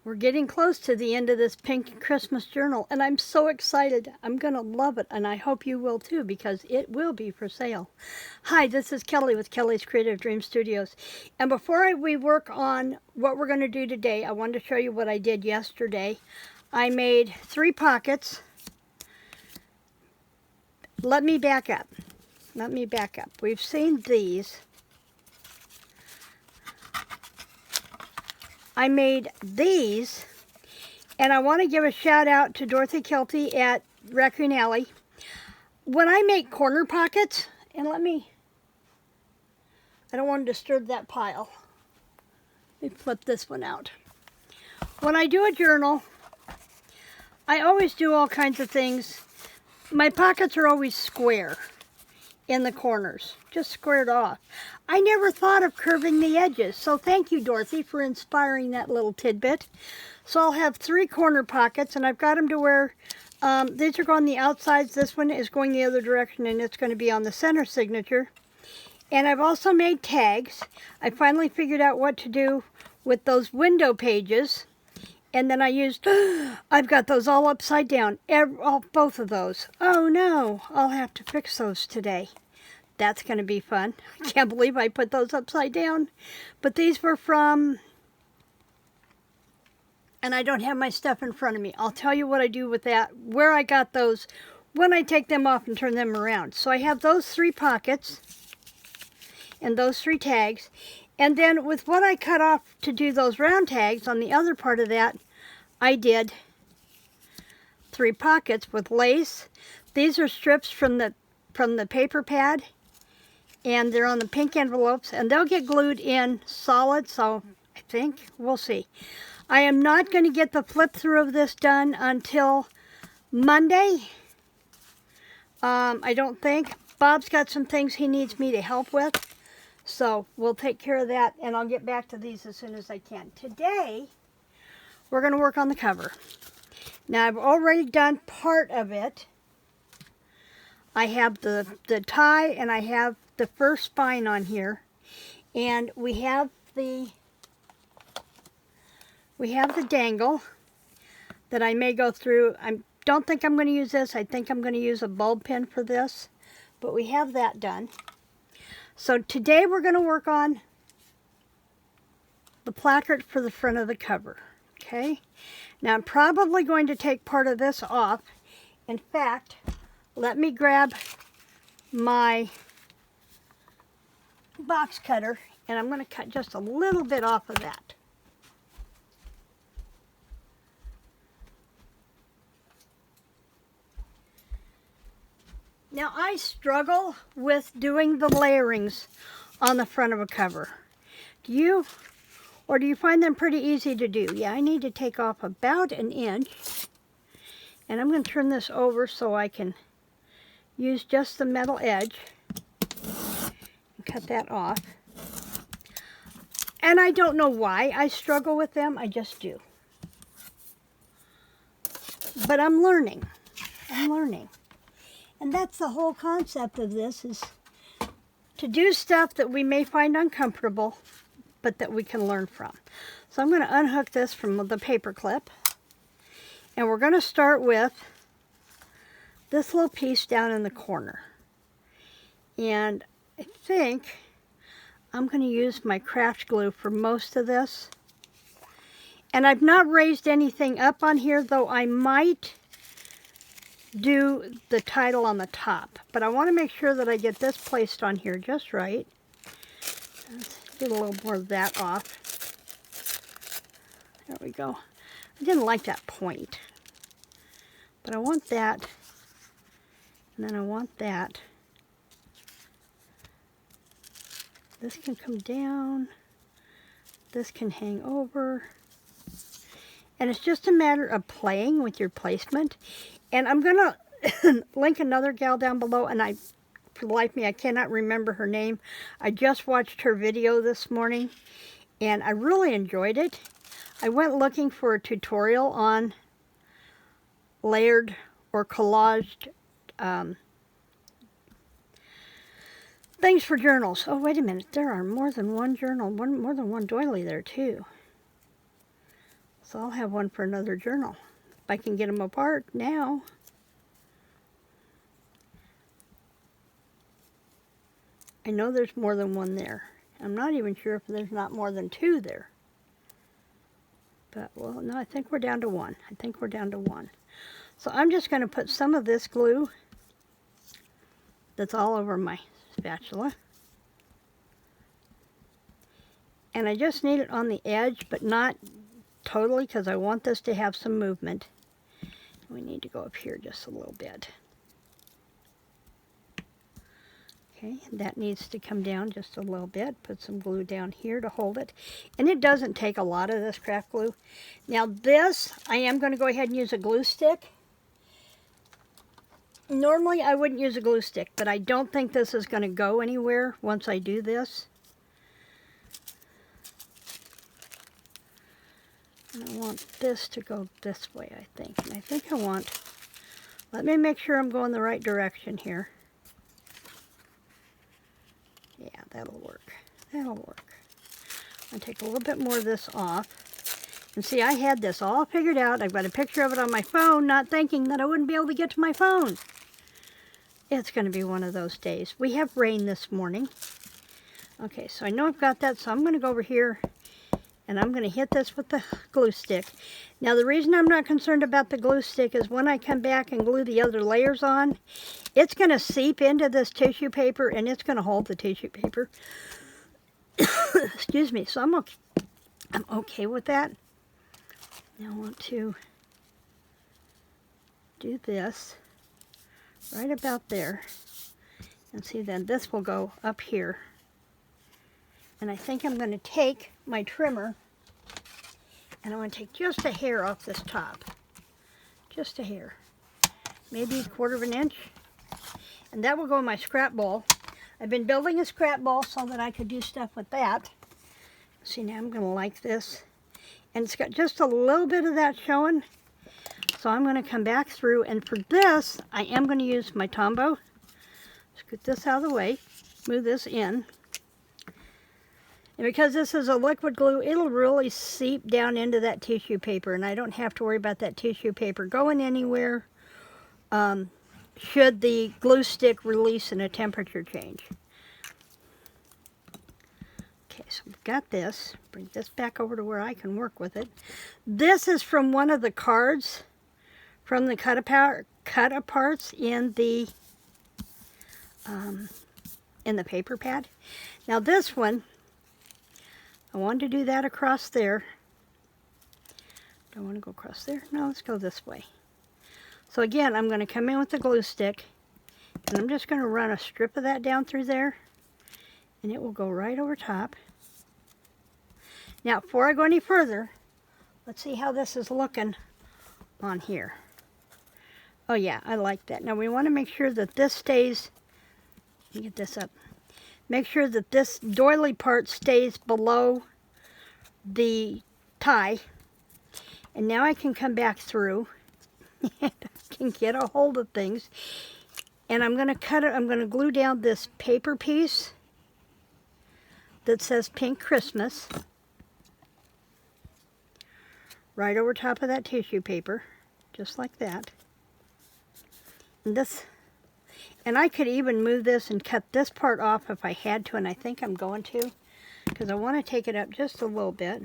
We're getting close to the end of this pink Christmas journal, and I'm so excited. I'm going to love it, and I hope you will too, because it will be for sale. Hi, this is Kelly with Kelly's Creative Dream Studios. And before we work on what we're going to do today, I wanted to show you what I did yesterday. I made 3 pockets. Let me back up. We've seen these. I made these, and I want to give a shout out to Dorothy Kielty at Raccoon Alley. When I make corner pockets, and I don't want to disturb that pile. Let me flip this one out. When I do a journal, I always do all kinds of things. My pockets are always square in the corners, just squared off. I never thought of curving the edges, so thank you, Dorothy, for inspiring that little tidbit. So I'll have 3 corner pockets, and I've got them to where these are going the outsides. This one is going the other direction, and it's going to be on the center signature. And I've also made tags. I finally figured out what to do with those window pages, and then I used, I've got those all upside down, both of those. Oh no, I'll have to fix those today. That's going to be fun. I can't believe I put those upside down. But these were from, and I don't have my stuff in front of me. I'll tell you what I do with that, where I got those, when I take them off and turn them around. So I have those 3 pockets and those 3 tags. And then with what I cut off to do those round tags, on the other part of that, I did 3 pockets with lace. These are strips from the paper pad, and they're on the pink envelopes, and they'll get glued in solid, so I think we'll see. I am not going to get the flip through of this done until Monday. I don't think. Bob's got some things he needs me to help with, so we'll take care of that, and I'll get back to these as soon as I can. Today, we're going to work on the cover. Now, I've already done part of it. I have the tie, and I have the first spine on here, and we have the dangle that I may go through. I don't think I'm going to use this. I think I'm going to use a bulb pin for this, but we have that done. So today we're going to work on the placard for the front of the cover. Okay, now I'm probably going to take part of this off. In fact, let me grab my box cutter, and I'm going to cut just a little bit off of that. Now, I struggle with doing the layerings on the front of a cover. Do you? Or do you find them pretty easy to do? Yeah, I need to take off about 1 inch. And I'm going to turn this over so I can use just the metal edge and cut that off. And I don't know why I struggle with them. I just do. But I'm learning. And that's the whole concept of this, is to do stuff that we may find uncomfortable, but that we can learn from. So I'm going to unhook this from the paper clip, and we're going to start with this little piece down in the corner. And I think I'm going to use my craft glue for most of this. And I've not raised anything up on here, though I might do the title on the top. But I want to make sure that I get this placed on here just right. Let's get a little more of that off. There we go. I didn't like that point. But I want that. And then I want that. This can come down. This can hang over. And it's just a matter of playing with your placement. And I'm going to link another gal down below, and for the life of me, I cannot remember her name. I just watched her video this morning, and I really enjoyed it. I went looking for a tutorial on layered or collaged things for journals. Oh, wait a minute. There are more than one journal, more than one doily there, too. So I'll have one for another journal. If I can get them apart now. I know there's more than one there. I'm not even sure if there's not more than two there. But, well, no, I think we're down to one. I think we're down to one. So I'm just going to put some of this glue that's all over my spatula. And I just need it on the edge, but not totally, because I want this to have some movement. We need to go up here just a little bit. Okay, that needs to come down just a little bit. Put some glue down here to hold it. And it doesn't take a lot of this craft glue. Now this, I am going to go ahead and use a glue stick. Normally I wouldn't use a glue stick, but I don't think this is going to go anywhere once I do this. And I want this to go this way, I think. And I think I want, let me make sure I'm going the right direction here. Yeah, that'll work. That'll work. I'll take a little bit more of this off. And see, I had this all figured out. I've got a picture of it on my phone, not thinking that I wouldn't be able to get to my phone. It's going to be one of those days. We have rain this morning. Okay, so I know I've got that, so I'm going to go over here and I'm going to hit this with the glue stick. Now the reason I'm not concerned about the glue stick is when I come back and glue the other layers on, it's going to seep into this tissue paper and it's going to hold the tissue paper. Excuse me, so I'm okay with that. Now I want to do this right about there. And see, then this will go up here. And I think I'm going to take my trimmer and I'm going to take just a hair off this top. Just a hair. Maybe 1/4 of an inch. And that will go in my scrap bowl. I've been building a scrap bowl so that I could do stuff with that. See, now I'm going to like this. And it's got just a little bit of that showing. So I'm going to come back through. And for this, I am going to use my Tombow. Scoot this out of the way. Move this in. And because this is a liquid glue, it'll really seep down into that tissue paper. And I don't have to worry about that tissue paper going anywhere should the glue stick release in a temperature change. Okay, so we've got this. Bring this back over to where I can work with it. This is from one of the cards from the cut aparts in the paper pad. Now this one, I wanted to do that across there. Don't want to go across there. No, let's go this way. So again, I'm going to come in with the glue stick and I'm just going to run a strip of that down through there and it will go right over top. Now, before I go any further, let's see how this is looking on here. Oh yeah, I like that. Now we want to make sure that this stays, let me get this up. Make sure that this doily part stays below the tie. And now I can come back through and I can get a hold of things. And I'm going to cut it, I'm going to glue down this paper piece that says Pink Christmas right over top of that tissue paper, just like that. And I could even move this and cut this part off if I had to, and I think I'm going to, because I want to take it up just a little bit.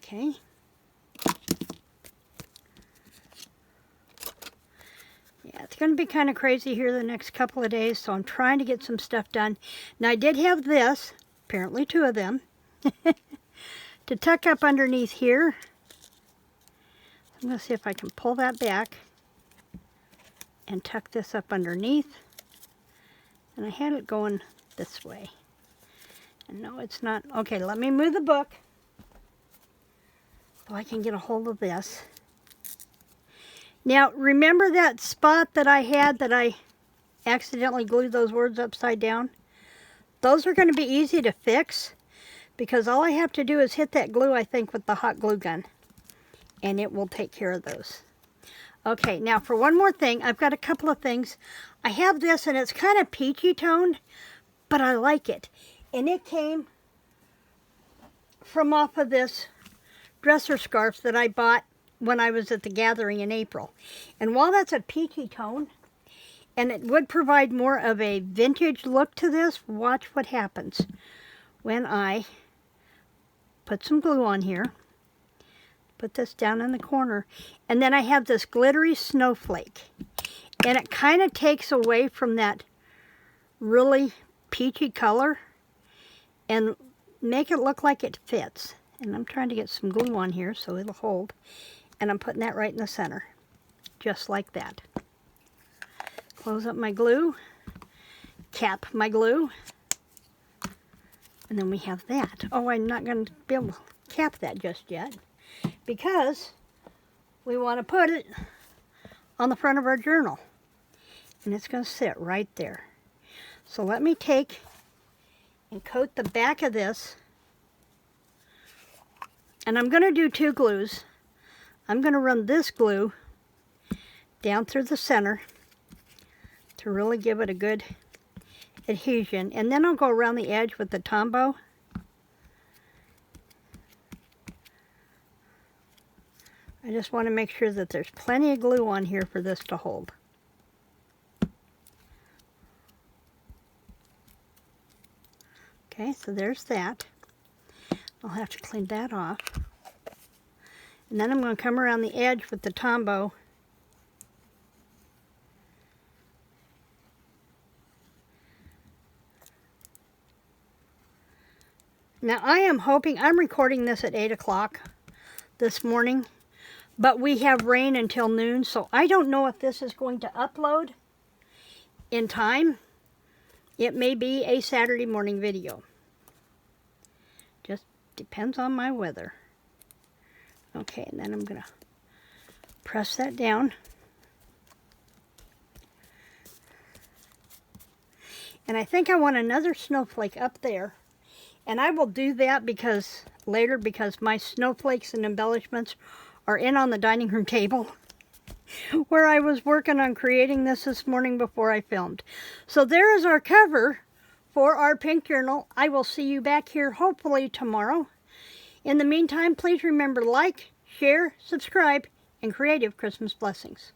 Okay. Yeah, it's going to be kind of crazy here the next couple of days, so I'm trying to get some stuff done. Now I did have this, apparently 2 of them, to tuck up underneath here. I'm going to see if I can pull that back and tuck this up underneath. And I had it going this way. And no, it's not. Okay, let me move the book so I can get a hold of this. Now, remember that spot that I had that I accidentally glued those words upside down? Those are going to be easy to fix, because all I have to do is hit that glue, I think, with the hot glue gun, and it will take care of those. Okay, now for one more thing, I've got a couple of things. I have this and it's kind of peachy toned, but I like it. And it came from off of this dresser scarf that I bought when I was at the gathering in April. And while that's a peachy tone, and it would provide more of a vintage look to this, watch what happens when I put some glue on here. Put this down in the corner. And then I have this glittery snowflake. And it kind of takes away from that really peachy color and make it look like it fits. And I'm trying to get some glue on here so it'll hold. And I'm putting that right in the center, just like that. Close up my glue, cap my glue, and then we have that. Oh, I'm not going to be able to cap that just yet because we want to put it on the front of our journal. And it's going to sit right there. So let me take and coat the back of this. And I'm going to do 2 glues. I'm going to run this glue down through the center to really give it a good adhesion. And then I'll go around the edge with the Tombow. I just want to make sure that there's plenty of glue on here for this to hold. Okay, so there's that. I'll have to clean that off. And then I'm going to come around the edge with the Tombow. Now I am hoping, I'm recording this at 8 o'clock this morning, but we have rain until noon, so I don't know if this is going to upload in time. It may be a Saturday morning video. Just depends on my weather. Okay, and then I'm going to press that down. And I think I want another snowflake up there. And I will do that because later, because my snowflakes and embellishments are in on the dining room table where I was working on creating this morning before I filmed. So there is our cover for our pink journal. I will see you back here hopefully tomorrow. In the meantime, please remember to like, share, subscribe, and creative Christmas blessings.